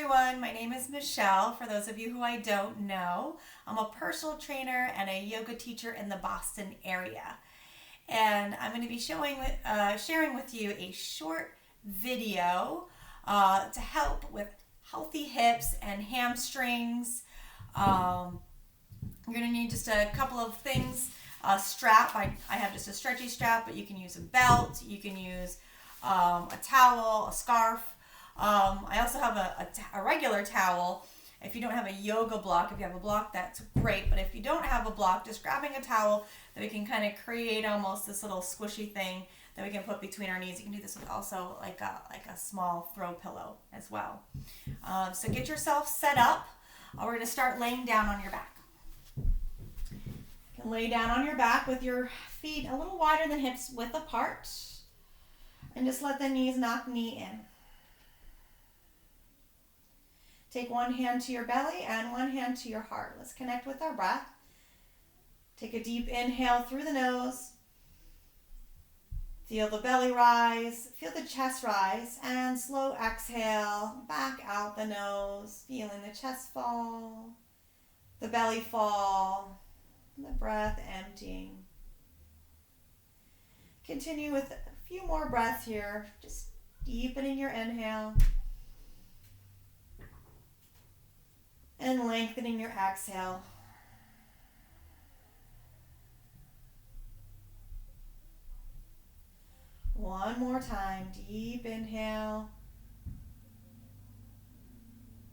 everyone. My name is Michelle. For those of you who I don't know, I'm a personal trainer and a yoga teacher in the Boston area. And I'm going to be sharing with you a short video to help with healthy hips and hamstrings. You're going to need just a couple of things. A strap. I have just a stretchy strap, but you can use a belt. You can use a towel, a scarf. I also have a regular towel. If you don't have a yoga block, if you have a block, that's great. But if you don't have a block, just grabbing a towel that we can kind of create almost this little squishy thing that we can put between our knees. You can do this with also like a small throw pillow as well. So get yourself set up. We're going to start laying down on your back. You can lay down on your back with your feet a little wider than hips width apart. And just let the knees knock knee in. Take one hand to your belly and one hand to your heart. Let's connect with our breath. Take a deep inhale through the nose. Feel the belly rise, feel the chest rise, and slow exhale back out the nose, feeling the chest fall, the belly fall, the breath emptying. Continue with a few more breaths here, just deepening your inhale and lengthening your exhale. One more time, deep inhale.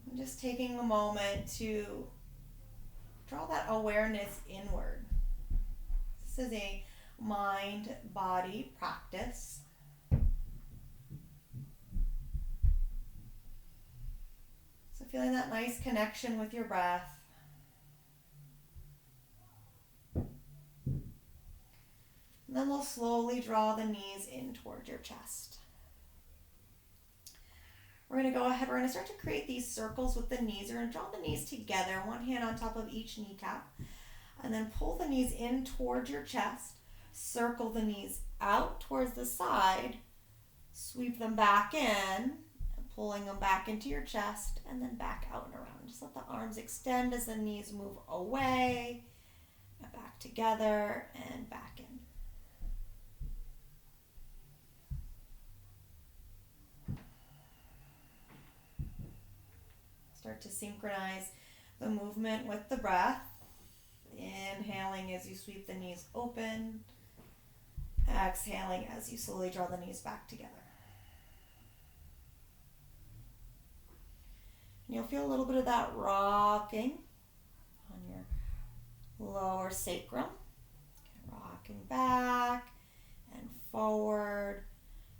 And just taking a moment to draw that awareness inward. This is a mind-body practice. So feeling that nice connection with your breath. And then we'll slowly draw the knees in towards your chest. We're going to go ahead, we're going to start to create these circles with the knees. We're going to draw the knees together, one hand on top of each kneecap. And then pull the knees in towards your chest. Circle the knees out towards the side. Sweep them back in, pulling them back into your chest, and then back out and around. Just let the arms extend as the knees move away, and back together, and back in. Start to synchronize the movement with the breath. Inhaling as you sweep the knees open. Exhaling as you slowly draw the knees back together. And you'll feel a little bit of that rocking on your lower sacrum. Rocking back and forward.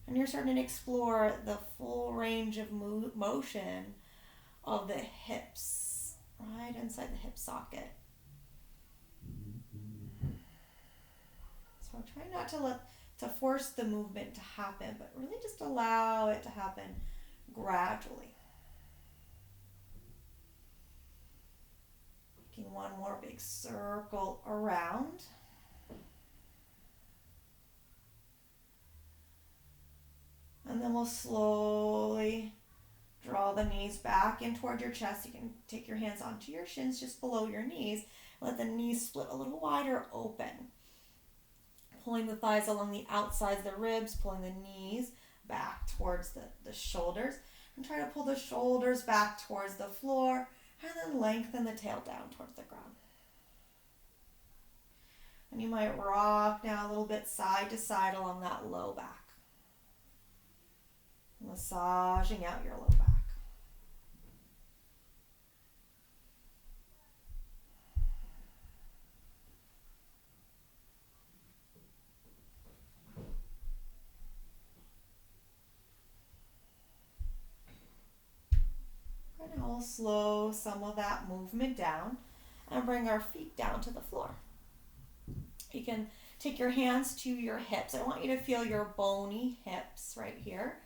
And you're starting to explore the full range of motion of the hips, right inside the hip socket. So try not to force the movement to happen, but really just allow it to happen gradually. Making one more big circle around. And then we'll slowly draw the knees back in toward your chest. You can take your hands onto your shins just below your knees. Let the knees split a little wider open. Pulling the thighs along the outsides of the ribs, pulling the knees back towards the shoulders. And try to pull the shoulders back towards the floor. And then lengthen the tail down towards the ground. And you might rock now a little bit side to side along that low back. Massaging out your low back. And now we'll slow some of that movement down and bring our feet down to the floor. You can take your hands to your hips. I want you to feel your bony hips right here.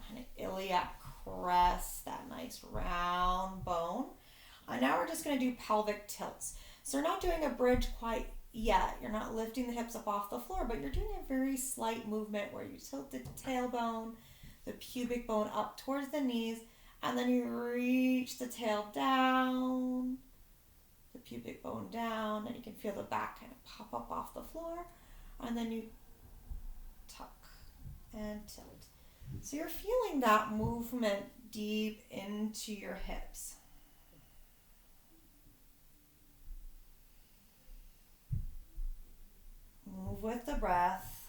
Kind of iliac crest, that nice round bone. Now we're just going to do pelvic tilts. So we're not doing a bridge quite yet. You're not lifting the hips up off the floor, but you're doing a very slight movement where you tilt the tailbone, the pubic bone up towards the knees, And then you reach the tail down, the pubic bone down, and you can feel the back kind of pop up off the floor. And then you tuck and tilt. So you're feeling that movement deep into your hips. Move with the breath.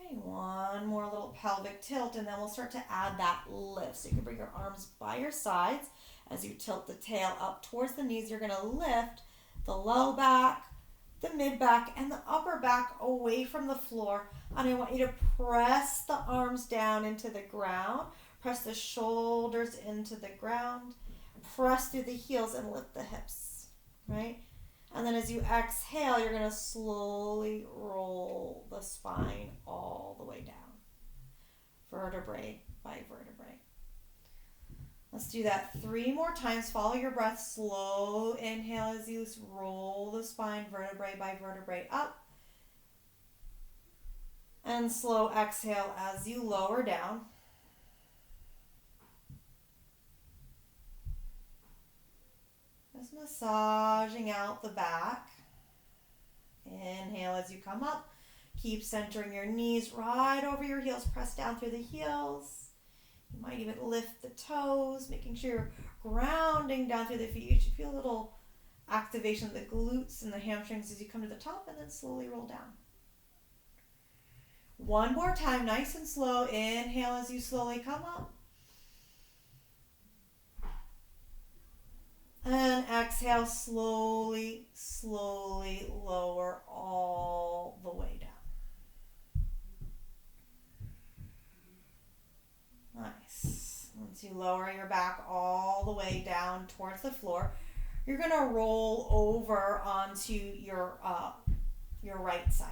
Okay, one more little pelvic tilt, and then we'll start to add that lift. So you can bring your arms by your sides as you tilt the tail up towards the knees. You're going to lift the low back, the mid back, and the upper back away from the floor. And I want you to press the arms down into the ground. Press the shoulders into the ground. Press through the heels and lift the hips, right? And then as you exhale, you're going to slowly roll the spine all the way down, vertebrae by vertebrae. Let's do that 3 more times. Follow your breath. Slow inhale as you roll the spine vertebrae by vertebrae up. And slow exhale as you lower down. Just massaging out the back. Inhale as you come up. Keep centering your knees right over your heels. Press down through the heels. You might even lift the toes, making sure you're grounding down through the feet. You should feel a little activation of the glutes and the hamstrings as you come to the top, and then slowly roll down. One more time, nice and slow. Inhale as you slowly come up. And exhale, slowly, slowly lower all the way down. Nice. Once you lower your back all the way down towards the floor, you're going to roll over onto your right side.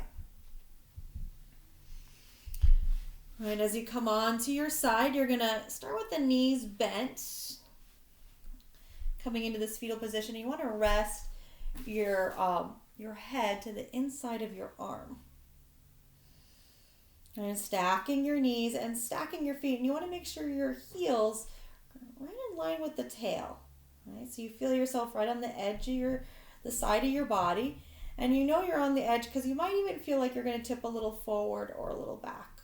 All right, as you come onto your side, you're going to start with the knees bent. Coming into this fetal position, you want to rest your head to the inside of your arm. And stacking your knees and stacking your feet. And you want to make sure your heels are right in line with the tail. Right? So you feel yourself right on the edge of the side of your body. And you know you're on the edge because you might even feel like you're going to tip a little forward or a little back.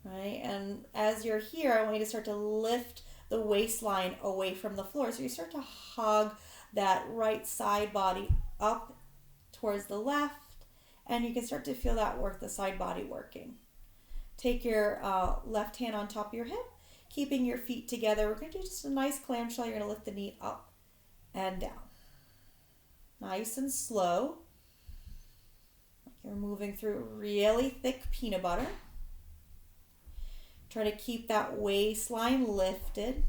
Right? And as you're here, I want you to start to lift the waistline away from the floor. So you start to hug that right side body up towards the left. And you can start to feel that work, the side body working. Take your left hand on top of your hip, keeping your feet together. We're going to do just a nice clamshell. You're going to lift the knee up and down. Nice and slow. You're moving through really thick peanut butter. Try to keep that waistline lifted.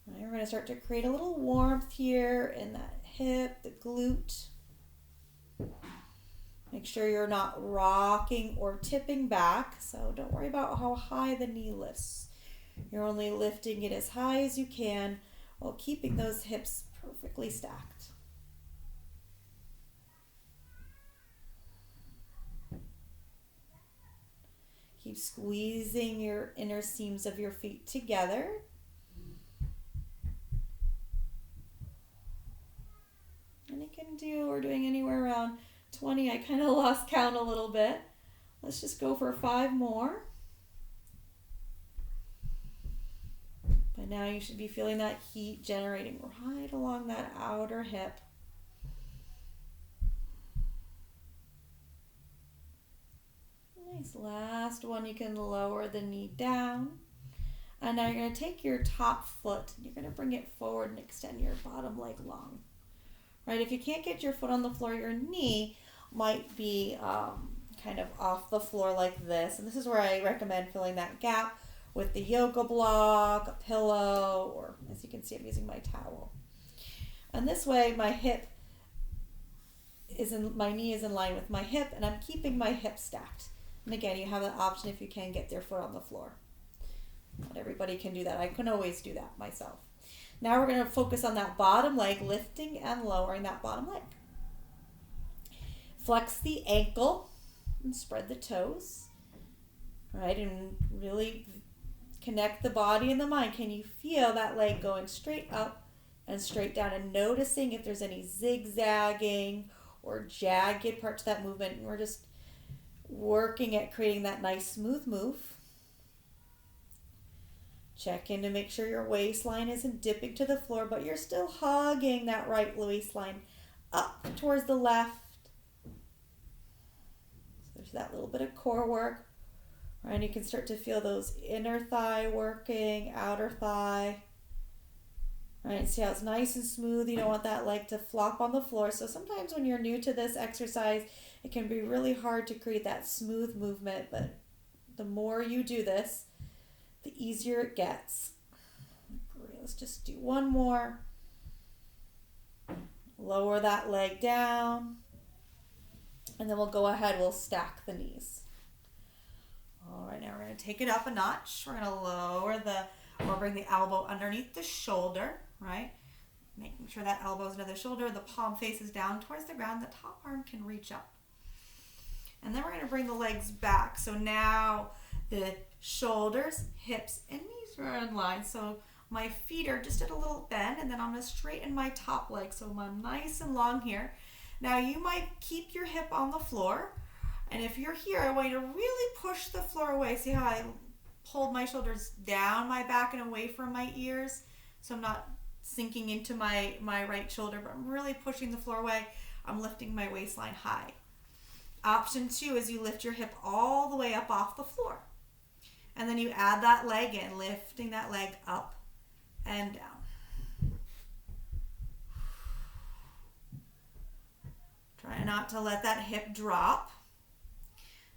All right, we're going to start to create a little warmth here in that hip, the glute. Make sure you're not rocking or tipping back, so don't worry about how high the knee lifts. You're only lifting it as high as you can while keeping those hips perfectly stacked. Keep squeezing your inner seams of your feet together. And you can do, we're doing anywhere around 20. I kind of lost count a little bit. Let's just go for 5 more. By now you should be feeling that heat generating right along that outer hip. Nice. Last one, you can lower the knee down. And now you're going to take your top foot and you're going to bring it forward and extend your bottom leg long. Right? If you can't get your foot on the floor, your knee might be kind of off the floor like this. And this is where I recommend filling that gap with the yoga block, a pillow, or as you can see, I'm using my towel. And this way my knee is in line with my hip and I'm keeping my hip stacked. And again, you have an option if you can get their foot on the floor. Not everybody can do that. I can always do that myself. Now we're going to focus on that bottom leg, lifting and lowering that bottom leg. Flex the ankle and spread the toes, right? And really connect the body and the mind. Can you feel that leg going straight up and straight down, and noticing if there's any zigzagging or jagged part to that movement? And we're just working at creating that nice smooth move. Check in to make sure your waistline isn't dipping to the floor, but you're still hugging that right waistline up towards the left. So there's that little bit of core work. Right, and you can start to feel those inner thigh working, outer thigh. Right, see how it's nice and smooth. You don't want that leg to flop on the floor. So sometimes when you're new to this exercise, it can be really hard to create that smooth movement. But the more you do this, the easier it gets. Great, let's just do one more. Lower that leg down. And then we'll go ahead, we'll stack the knees. All right, now we're going to take it up a notch. We're going to lower or bring the elbow underneath the shoulder, right? Making sure that elbow is under the shoulder, the palm faces down towards the ground, the top arm can reach up. And then we're going to bring the legs back. So now the shoulders, hips, and knees are in line. So my feet are just at a little bend, and then I'm going to straighten my top leg. So I'm nice and long here. Now you might keep your hip on the floor. And if you're here, I want you to really push the floor away. See how I hold my shoulders down my back and away from my ears? So I'm not sinking into my right shoulder, but I'm really pushing the floor away. I'm lifting my waistline high. Option 2 is you lift your hip all the way up off the floor. And then you add that leg in, lifting that leg up and down. Try not to let that hip drop.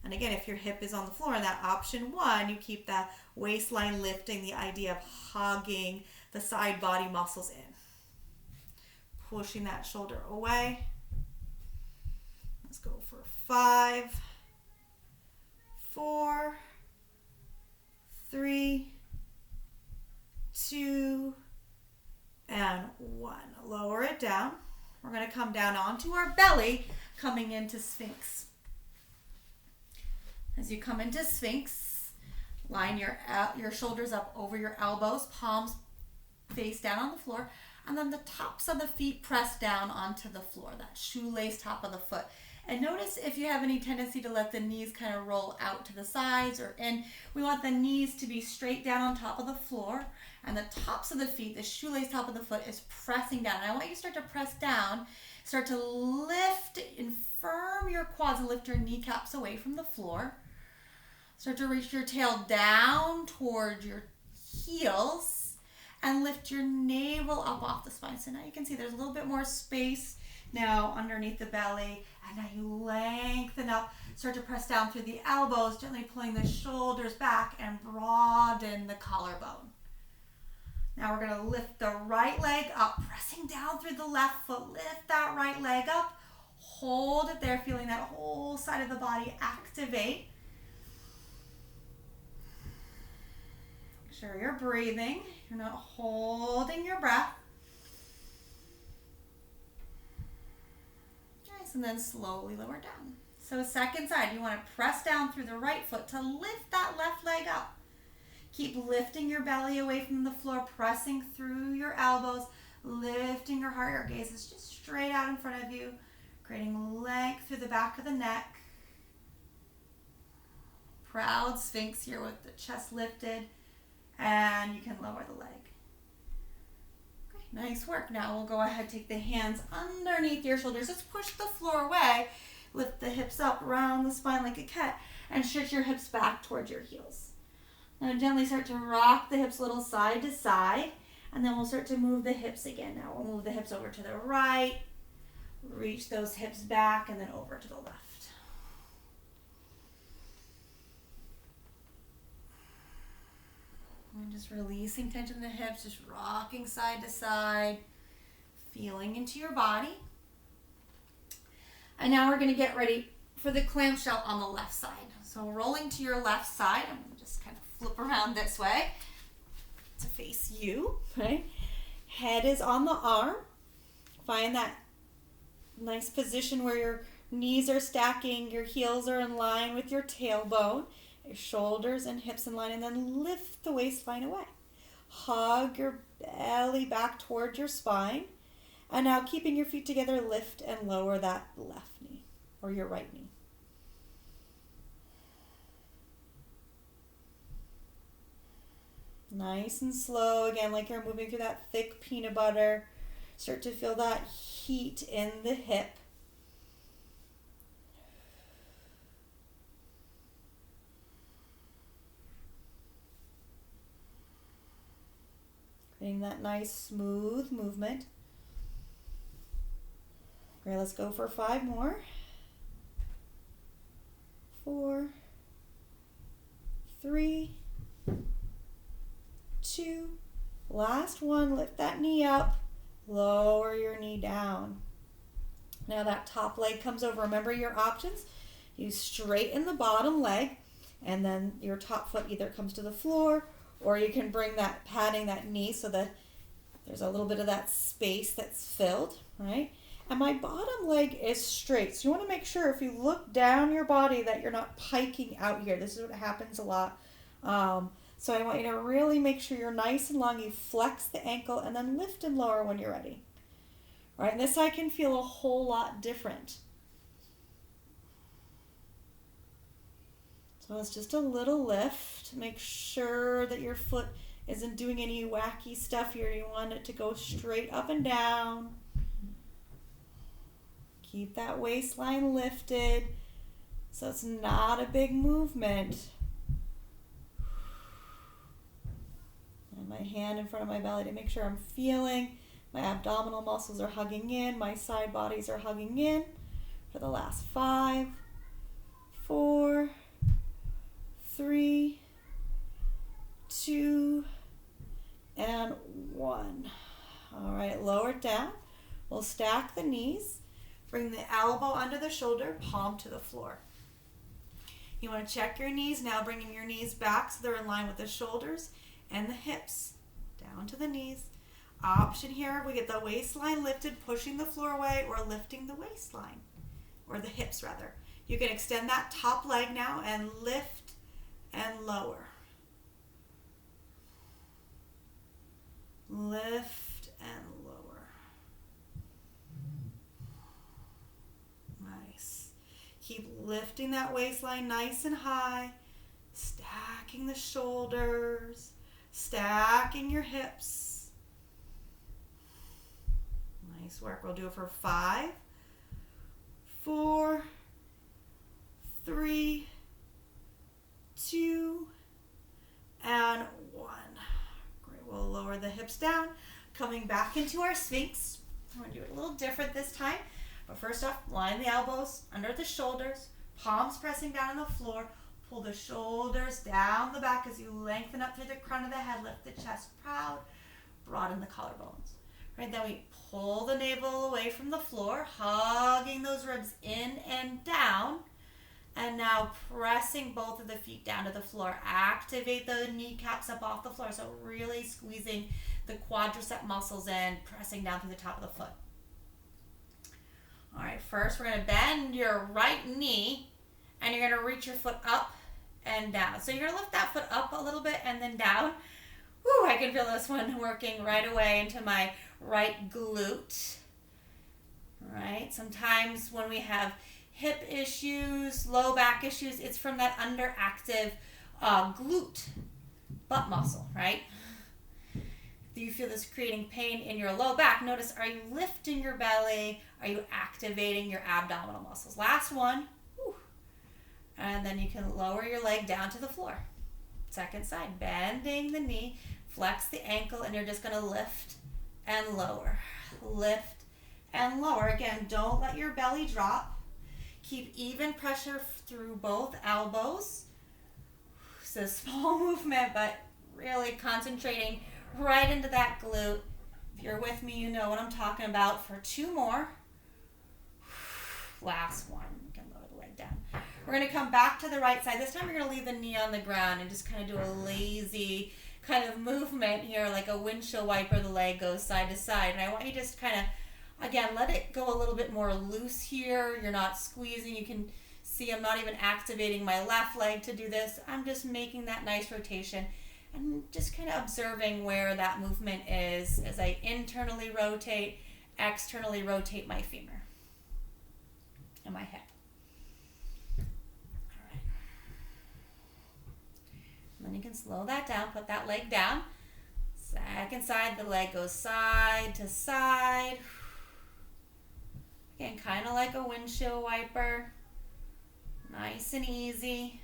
And again, if your hip is on the floor in that option 1, you keep that waistline lifting, the idea of hugging the side body muscles in. Pushing that shoulder away. Let's go for 5, 4, 3, 2, and 1. Lower it down. We're going to come down onto our belly, coming into Sphinx. As you come into Sphinx, line your shoulders up over your elbows, palms face down on the floor, and then the tops of the feet press down onto the floor, that shoelace top of the foot. And notice if you have any tendency to let the knees kind of roll out to the sides or in. We want the knees to be straight down on top of the floor, and the tops of the feet, the shoelace top of the foot, is pressing down. And I want you to start to press down, start to lift and firm your quads and lift your kneecaps away from the floor. Start to reach your tail down toward your heels and lift your navel up off the spine. So now you can see there's a little bit more space now underneath the belly. And now you lengthen up. Start to press down through the elbows, gently pulling the shoulders back and broaden the collarbone. Now we're going to lift the right leg up, pressing down through the left foot. Lift that right leg up. Hold it there, feeling that whole side of the body activate. Make sure you're breathing. You're not holding your breath. Nice, and then slowly lower down. So second side, you want to press down through the right foot to lift that left leg up. Keep lifting your belly away from the floor, pressing through your elbows, lifting your heart. Your gaze is just straight out in front of you, creating length through the back of the neck. Proud Sphinx here with the chest lifted, and you can lower the leg. Okay, nice work. Now we'll go ahead, take the hands underneath your shoulders. Let's push the floor away. Lift the hips up, round the spine like a cat, and shift your hips back towards your heels. Now gently start to rock the hips a little side to side, and then we'll start to move the hips again. Now we'll move the hips over to the right, reach those hips back, and then over to the left. And just releasing tension in the hips, just rocking side to side, feeling into your body. And now we're going to get ready for the clamshell on the left side. So rolling to your left side, I'm going to just kind of flip around this way to face you, right? Head is on the arm. Find that nice position where you're Knees are stacking, your heels are in line with your tailbone, your shoulders and hips in line, and then lift the waistline away. Hug your belly back towards your spine. And now keeping your feet together, lift and lower that left knee or your right knee. Nice and slow, again, like you're moving through that thick peanut butter. Start to feel that heat in the hip. Creating that nice smooth movement. Great, let's go for 5 more. 4, 3, 2, last one. Lift that knee up, lower your knee down. Now that top leg comes over. Remember your options. You straighten the bottom leg, and then your top foot either comes to the floor, or you can bring that, padding that knee so that there's a little bit of that space that's filled, right? And my bottom leg is straight. So you want to make sure if you look down your body that you're not piking out here. This is what happens a lot. So I want you to really make sure you're nice and long. You flex the ankle and then lift and lower when you're ready. All right, and this side can feel a whole lot different. So it's just a little lift. Make sure that your foot isn't doing any wacky stuff here. You want it to go straight up and down. Keep that waistline lifted so it's not a big movement. And my hand in front of my belly to make sure I'm feeling my abdominal muscles are hugging in, my side bodies are hugging in. For the last 5, 4, 3, 2, and 1. All right, lower it down. We'll stack the knees. Bring the elbow under the shoulder, palm to the floor. You want to check your knees now, bringing your knees back so they're in line with the shoulders and the hips. Down to the knees. Option here, we get the waistline lifted, pushing the floor away, or lifting the waistline, or the hips rather. You can extend that top leg now and lift and lower. Lift and lower. Nice. Keep lifting that waistline nice and high, stacking the shoulders, stacking your hips. Nice work. We'll do it for 5, 4, 3, 2, and 1. Great. We'll lower the hips down, coming back into our Sphinx. I'm going to do it a little different this time. But first off, line the elbows under the shoulders, palms pressing down on the floor. Pull the shoulders down the back as you lengthen up through the crown of the head. Lift the chest proud. Broaden the collarbones. Right, then we pull the navel away from the floor, hugging those ribs in and down. And now pressing both of the feet down to the floor. Activate the kneecaps up off the floor. So really squeezing the quadricep muscles in, pressing down through the top of the foot. All right, first we're going to bend your right knee, and you're going to reach your foot up and down. So you're going to lift that foot up a little bit and then down. Whew, I can feel this one working right away into my right glute. All right, sometimes when we have hip issues, low back issues, it's from that underactive glute butt muscle, right? Do you feel this creating pain in your low back? Notice, are you lifting your belly? Are you activating your abdominal muscles? Last one. Whew. And then you can lower your leg down to the floor. Second side, bending the knee, flex the ankle, and you're just going to lift and lower. Lift and lower. Again, don't let your belly drop. Keep even pressure through both elbows. It's a small movement, but really concentrating right into that glute. If you're with me, you know what I'm talking about. For 2 more. Last one. You can lower the leg down. We're going to come back to the right side. This time we're going to leave the knee on the ground and just kind of do a lazy kind of movement here, like a windshield wiper. The leg goes side to side. And I want you just kind of Again, let it go a little bit more loose here. You're not squeezing. You can see I'm not even activating my left leg to do this. I'm just making that nice rotation and just kind of observing where that movement is as I internally rotate, externally rotate my femur and my hip. All right. And then you can slow that down, put that leg down. Second side, the leg goes side to side. Again, kind of like a windshield wiper. Nice and easy.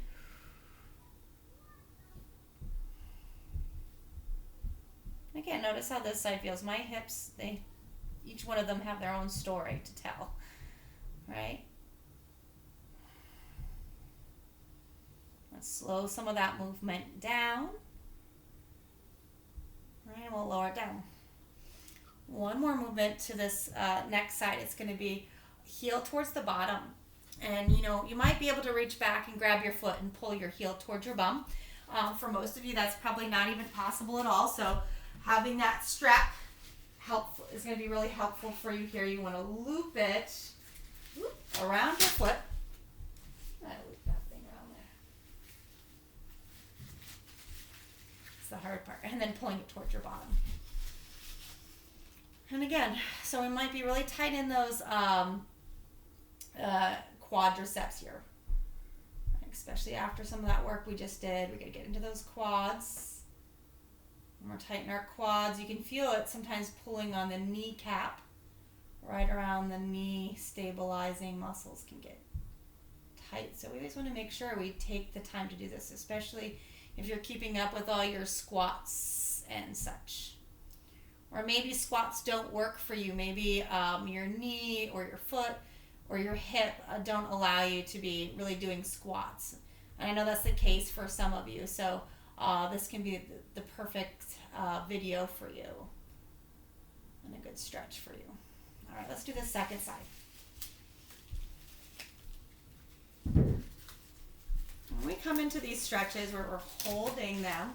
Again, notice how this side feels. My hips, each one of them have their own story to tell, right? Let's slow some of that movement down. And we'll lower it down. One more movement to this next side. It's going to be heel towards the bottom. And you might be able to reach back and grab your foot and pull your heel towards your bum. For most of you, that's probably not even possible at all. So having that strap is going to be really helpful for you here. You want to loop it around your foot. I loop that thing around there. It's the hard part. And then pulling it towards your bottom. And again, so we might be really tight in those quadriceps here, especially after some of that work we just did. We got to get into those quads. When we're tight in our quads, you can feel it sometimes pulling on the kneecap, right around the knee, stabilizing muscles can get tight. So we always want to make sure we take the time to do this, especially if you're keeping up with all your squats and such. Or maybe squats don't work for you. Maybe your knee or your foot or your hip don't allow you to be really doing squats. And I know that's the case for some of you. So this can be the perfect video for you and a good stretch for you. All right, let's do the second side. When we come into these stretches where we're holding them,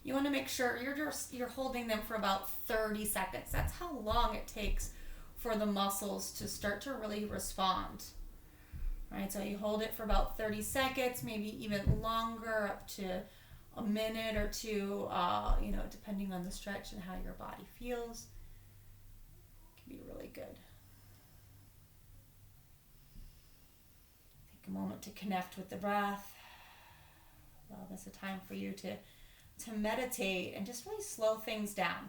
you want to make sure you're holding them for about 30 seconds. That's how long it takes for the muscles to start to really respond. Right, so you hold it for about 30 seconds, maybe even longer, up to a minute or two, depending on the stretch and how your body feels. It can be really good. Take a moment to connect with the breath. Allow this a time for you to meditate and just really slow things down.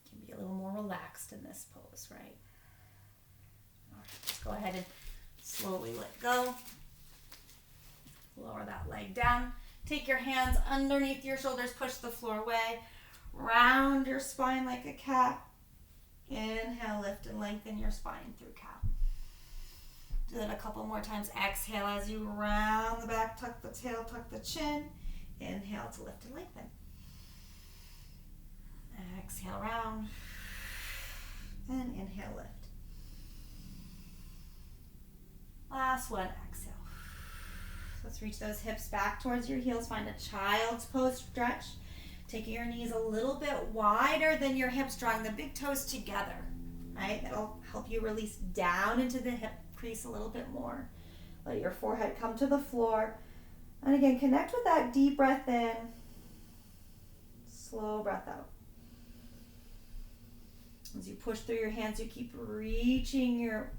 You can be a little more relaxed in this pose, right? All right, let's go ahead and slowly let go. Lower that leg down. Take your hands underneath your shoulders, push the floor away. Round your spine like a cat. Inhale, lift and lengthen your spine through cat. Do that a couple more times. Exhale as you round the back, tuck the tail, tuck the chin. Inhale to lift and lengthen. Exhale, round. And inhale, lift. Last one, exhale. Let's reach those hips back towards your heels. Find a child's pose stretch. Taking your knees a little bit wider than your hips, drawing the big toes together. Right? That'll help you release down into the hip crease a little bit more. Let your forehead come to the floor. And again, connect with that deep breath in. Slow breath out. As you push through your hands, you keep reaching your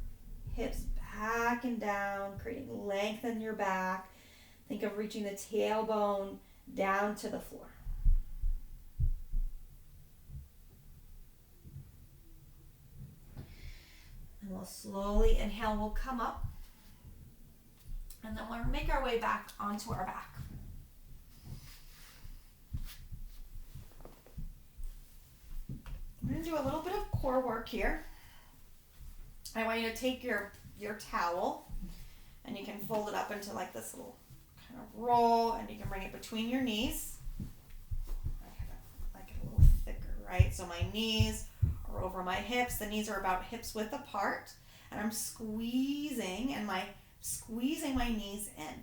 hips back and down, creating length in your back. Think of reaching the tailbone down to the floor. And we'll slowly inhale, we'll come up. And then we'll make our way back onto our back. We're going to do a little bit of core work here. I want you to take your towel and you can fold it up into like this little kind of roll, and you can bring it between your knees. I like it a little thicker, right? So my knees are over my hips. The knees are about hips width apart, and I'm squeezing my knees in.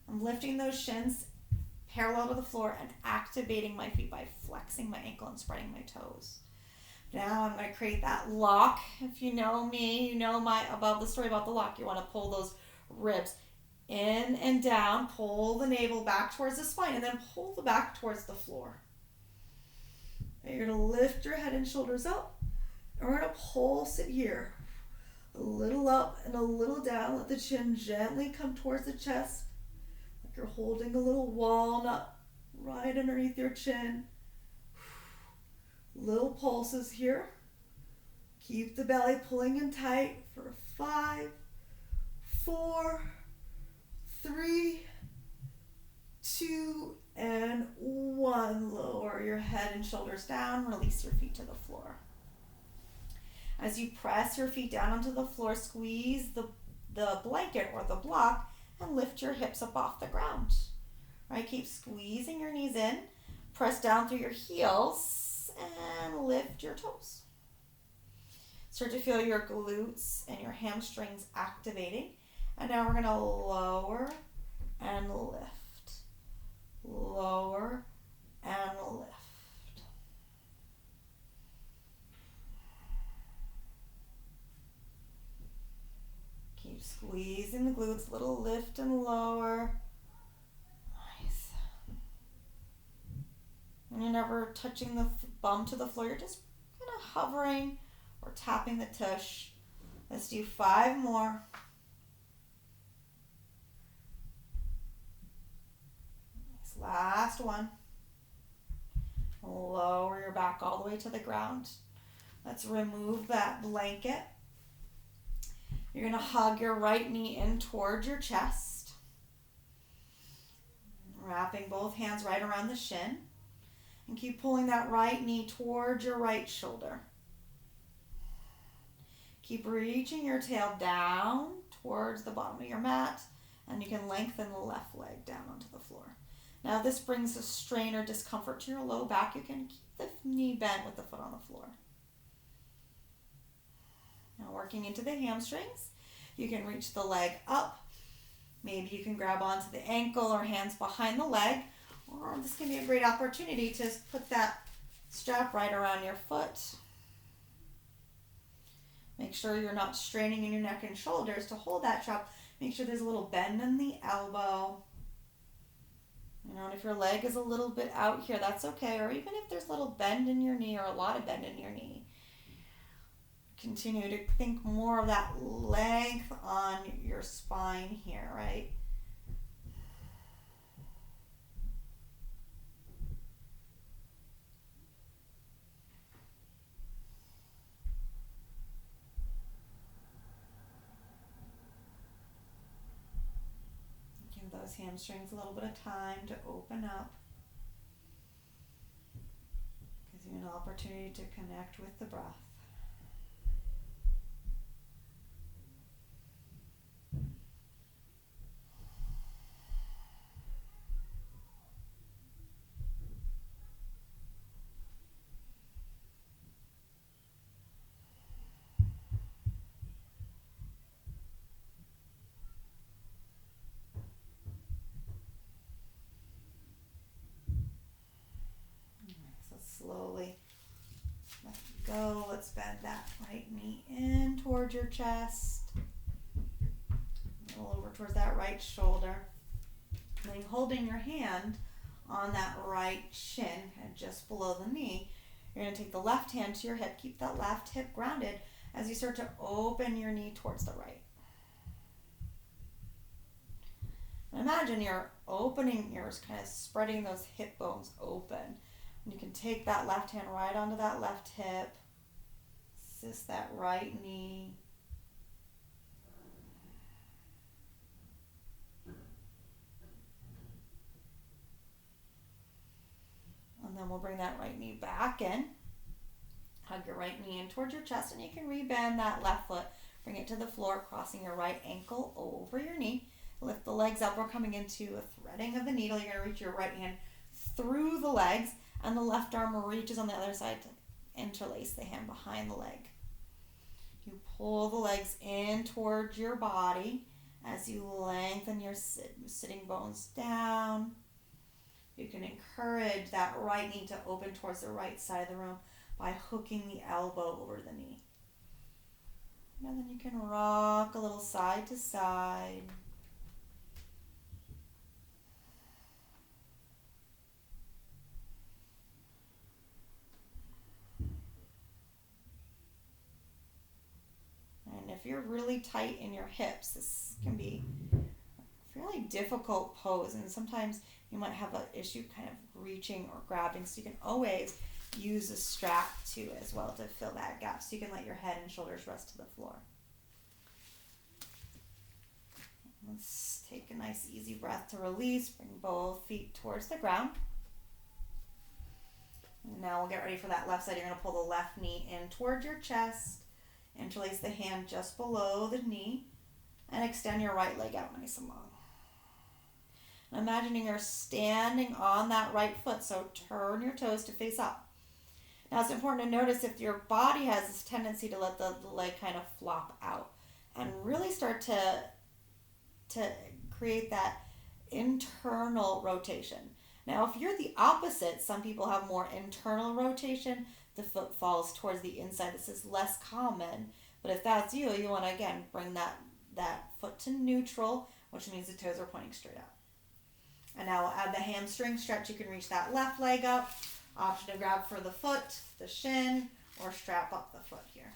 I'm lifting those shins, parallel to the floor and activating my feet by flexing my ankle and spreading my toes. Now I'm going to create that lock. If you know me, you know the story about the lock. You want to pull those ribs in and down, pull the navel back towards the spine, and then pull the back towards the floor. And you're going to lift your head and shoulders up. And we're going to pulse it here. A little up and a little down. Let the chin gently come towards the chest. Like you're holding a little walnut right underneath your chin. Little pulses here. Keep the belly pulling in tight for 5, 4, 3, 2, and 1. Lower your head and shoulders down. Release your feet to the floor. As you press your feet down onto the floor, squeeze the blanket or the block and lift your hips up off the ground. Right? Keep squeezing your knees in. Press down through your heels and lift your toes. Start to feel your glutes and your hamstrings activating. And now we're going to lower and lift. Lower and lift. Keep squeezing the glutes, little lift and lower. Nice. And you're never touching the bum to the floor. You're just kind of hovering or tapping the tush. Let's do 5 more. Nice. Last one. Lower your back all the way to the ground. Let's remove that blanket. You're going to hug your right knee in towards your chest. Wrapping both hands right around the shin. And keep pulling that right knee towards your right shoulder. Keep reaching your tail down towards the bottom of your mat. And you can lengthen the left leg down onto the floor. Now if this brings a strain or discomfort to your low back, you can keep the knee bent with the foot on the floor. Now working into the hamstrings, you can reach the leg up. Maybe you can grab onto the ankle or hands behind the leg. Or this can be a great opportunity to put that strap right around your foot. Make sure you're not straining in your neck and shoulders to hold that strap. Make sure there's a little bend in the elbow. And if your leg is a little bit out here, that's okay. Or even if there's a little bend in your knee or a lot of bend in your knee. Continue to think more of that length on your spine here, right? Give those hamstrings a little bit of time to open up. Gives you an opportunity to connect with the breath. Slowly let go. Let's bend that right knee in towards your chest. A little over towards that right shoulder. And then holding your hand on that right shin, and just below the knee, you're going to take the left hand to your hip. Keep that left hip grounded as you start to open your knee towards the right. And imagine you're opening, you're kind of spreading those hip bones open. And you can take that left hand right onto that left hip. Assist that right knee. And then we'll bring that right knee back in. Hug your right knee in towards your chest, and you can rebend that left foot. Bring it to the floor, crossing your right ankle over your knee. Lift the legs up. We're coming into a threading of the needle. You're going to reach your right hand through the legs, and the left arm reaches on the other side to interlace the hand behind the leg. You pull the legs in towards your body as you lengthen your sitting bones down. You can encourage that right knee to open towards the right side of the room by hooking the elbow over the knee. And then you can rock a little side to side. And if you're really tight in your hips, this can be a fairly difficult pose. And sometimes you might have an issue kind of reaching or grabbing. So you can always use a strap too as well to fill that gap. So you can let your head and shoulders rest to the floor. Let's take a nice easy breath to release. Bring both feet towards the ground. And now we'll get ready for that left side. You're going to pull the left knee in towards your chest. Interlace the hand just below the knee. And extend your right leg out nice and long. And imagining you're standing on that right foot. So turn your toes to face up. Now it's important to notice if your body has this tendency to let the leg kind of flop out. And really start to create that internal rotation. Now, if you're the opposite, some people have more internal rotation. The foot falls towards the inside. This is less common. But if that's you, you want to, again, bring that foot to neutral, which means the toes are pointing straight out. And now we'll add the hamstring stretch. You can reach that left leg up. Option to grab for the foot, the shin, or strap up the foot here.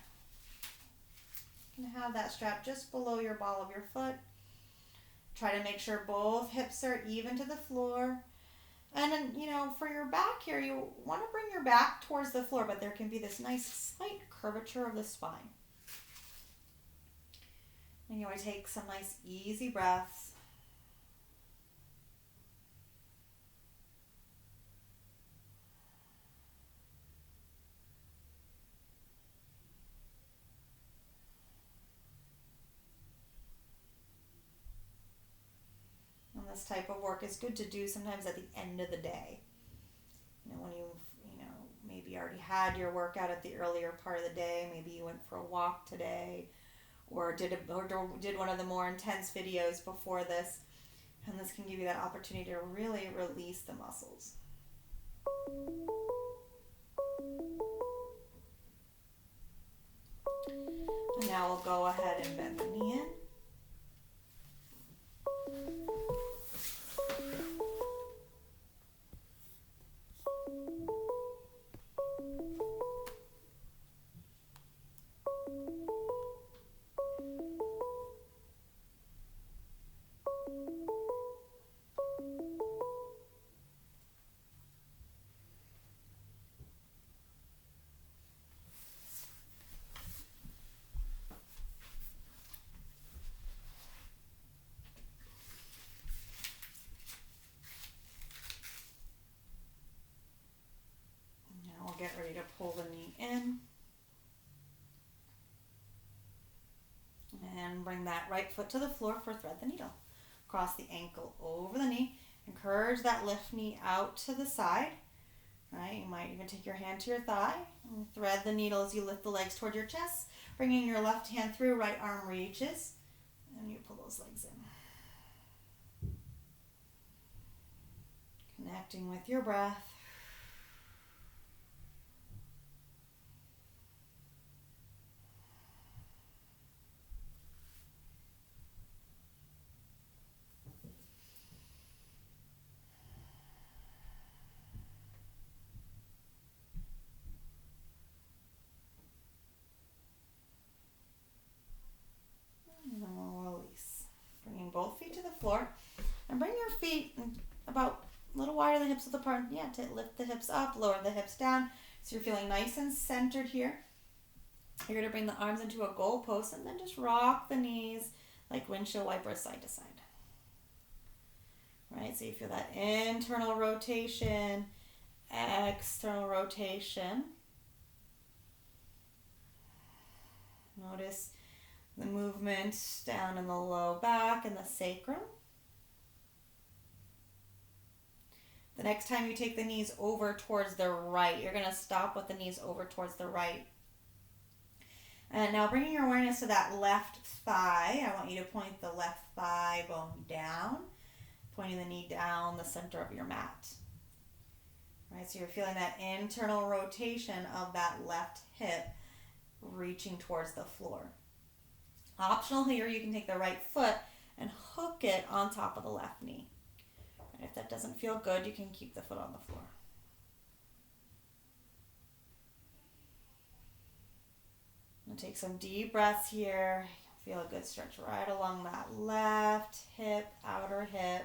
You can have that strap just below your ball of your foot. Try to make sure both hips are even to the floor. And then, for your back here, you want to bring your back towards the floor, but there can be this nice slight curvature of the spine. And you want to take some nice easy breaths. This type of work is good to do sometimes at the end of the day. When you've, maybe already had your workout at the earlier part of the day. Maybe you went for a walk today or did one of the more intense videos before this. And this can give you that opportunity to really release the muscles. And now we'll go ahead and bend the knee in. Get ready to pull the knee in and bring that right foot to the floor for thread the needle. Cross the ankle over the knee. Encourage that left knee out to the side. Right? You might even take your hand to your thigh and thread the needle as you lift the legs toward your chest, bringing your left hand through, right arm reaches, and you pull those legs in. Connecting with your breath. Both feet to the floor and bring your feet about a little wider than hips width apart. Yeah, to lift the hips up, lower the hips down. So you're feeling nice and centered here. You're going to bring the arms into a goal post and then just rock the knees like windshield wipers side to side. Right, so you feel that internal rotation, external rotation. Notice the movement down in the low back and the sacrum. The next time you take the knees over towards the right, you're going to stop with the knees over towards the right. And now bringing your awareness to that left thigh, I want you to point the left thigh bone down, pointing the knee down the center of your mat. Right, so you're feeling that internal rotation of that left hip reaching towards the floor. Optional here, you can take the right foot and hook it on top of the left knee. And if that doesn't feel good, you can keep the foot on the floor. And take some deep breaths here. Feel a good stretch right along that left hip, outer hip.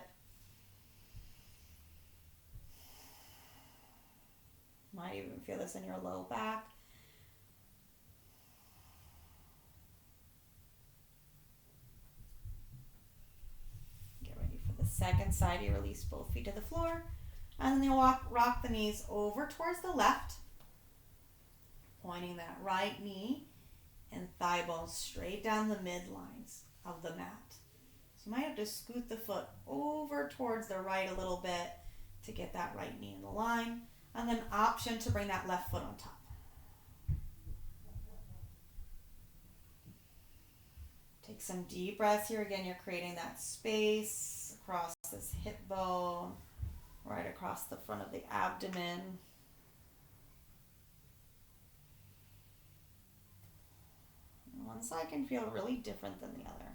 Might even feel this in your low back. Get ready for the second side. You release both feet to the floor. And then you rock the knees over towards the left, pointing that right knee and thigh bones straight down the midlines of the mat. So you might have to scoot the foot over towards the right a little bit to get that right knee in the line. And then option to bring that left foot on top. Take some deep breaths here. Again, you're creating that space across this hip bone, right across the front of the abdomen. One side can feel really different than the other.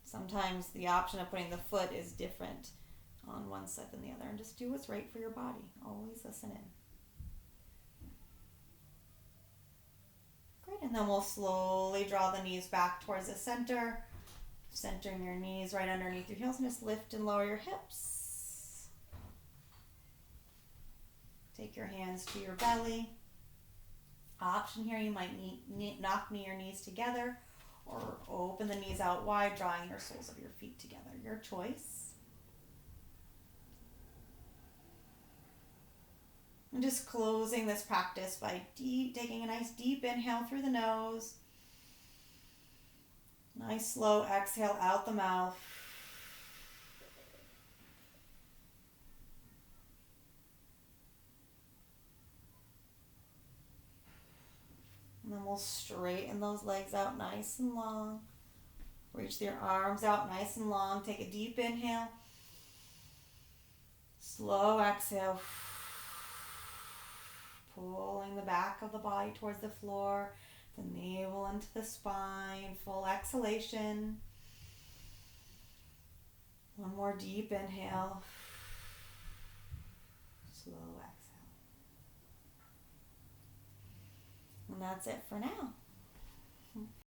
Sometimes the option of putting the foot is different on one side than the other, and just do what's right for your body. Always listen in. Great, and then we'll slowly draw the knees back towards the center, centering your knees right underneath your heels, and just lift and lower your hips. Take your hands to your belly. Option here, you might knock your knees together or open the knees out wide, drawing your soles of your feet together. Your choice. And just closing this practice by taking a nice deep inhale through the nose. Nice slow exhale out the mouth. And then we'll straighten those legs out nice and long. Reach your arms out nice and long. Take a deep inhale. Slow exhale. Pulling the back of the body towards the floor. The navel into the spine. Full exhalation. One more deep inhale. Slow exhale. And that's it for now.